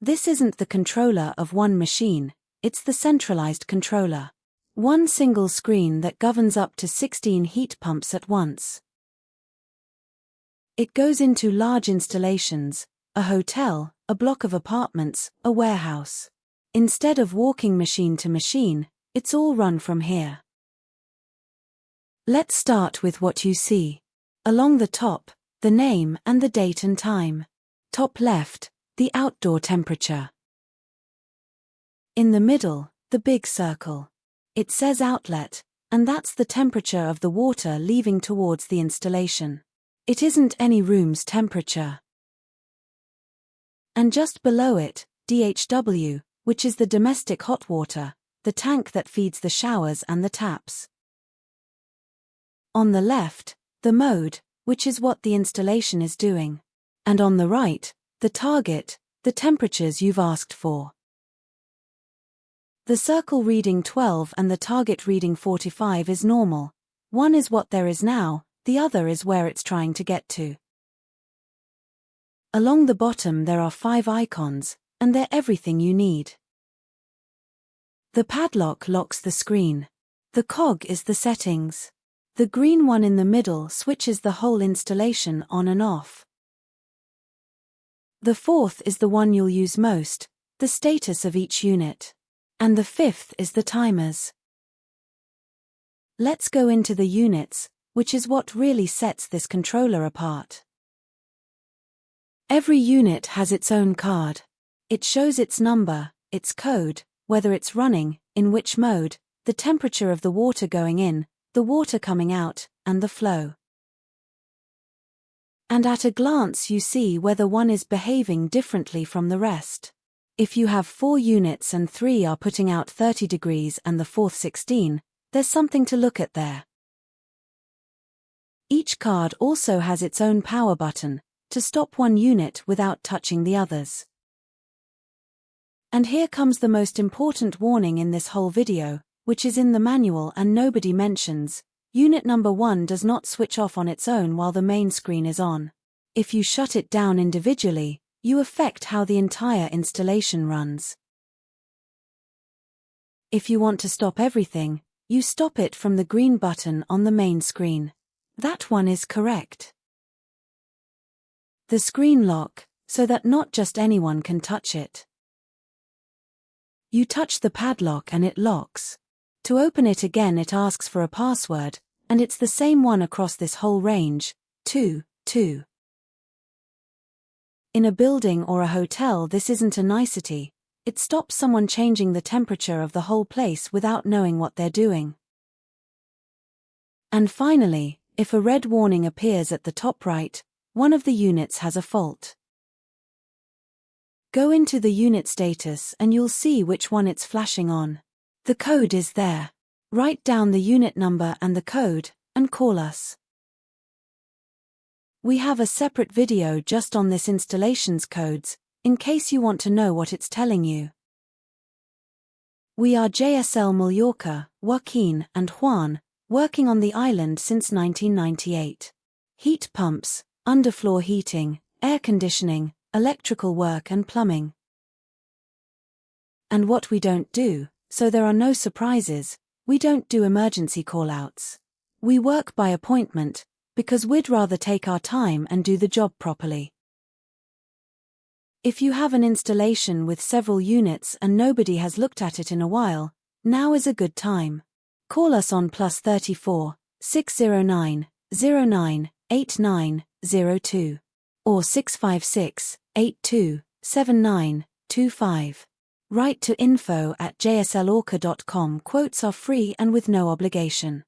This isn't the controller of one machine, it's the centralized controller. One single screen that governs up to 16 heat pumps at once. It goes into large installations, a hotel, a block of apartments, a warehouse. Instead of walking machine to machine, it's all run from here. Let's start with what you see. Along the top, the name and the date and time. Top left, the outdoor temperature. In the middle, the big circle. It says outlet, and that's the temperature of the water leaving towards the installation. It isn't any room's temperature. And just below it, DHW, which is the domestic hot water, the tank that feeds the showers and the taps. On the left, the mode, which is what the installation is doing. And on the right, the target, the temperatures you've asked for. The circle reading 12 and the target reading 45 is normal. One is what there is now, the other is where it's trying to get to. Along the bottom there are 5 icons, and they're everything you need. The padlock locks the screen. The cog is the settings. The green one in the middle switches the whole installation on and off. The fourth is the one you'll use most, the status of each unit. And the fifth is the timers. Let's go into the units, which is what really sets this controller apart. Every unit has its own card. It shows its number, its code, whether it's running, in which mode, the temperature of the water going in, the water coming out, and the flow. And at a glance you see whether one is behaving differently from the rest. If you have 4 units and 3 are putting out 30 degrees and the fourth 16, there's something to look at there. Each card also has its own power button, to stop one unit without touching the others. And here comes the most important warning in this whole video, which is in the manual and nobody mentions. Unit number 1 does not switch off on its own while the main screen is on. If you shut it down individually, you affect how the entire installation runs. If you want to stop everything, you stop it from the green button on the main screen. That one is correct. The screen lock, so that not just anyone can touch it. You touch the padlock and it locks. To open it again it asks for a password, and it's the same one across this whole range, 2, 2. In a building or a hotel this isn't a nicety. It stops someone changing the temperature of the whole place without knowing what they're doing. And finally, if a red warning appears at the top right, one of the units has a fault. Go into the unit status and you'll see which one it's flashing on. The code is there. Write down the unit number and the code, and call us. We have a separate video just on this installation's codes, in case you want to know what it's telling you. We are JSL Mallorca, Joaquin and Juan, working on the island since 1998. Heat pumps, underfloor heating, air conditioning, electrical work and plumbing. And what we don't do, so there are no surprises, we don't do emergency call-outs. We work by appointment, because we'd rather take our time and do the job properly. If you have an installation with several units and nobody has looked at it in a while, now is a good time. Call us on +34 609 09 8902 or 656 82 7925. Write to info@jslorca.com. Quotes are free and with no obligation.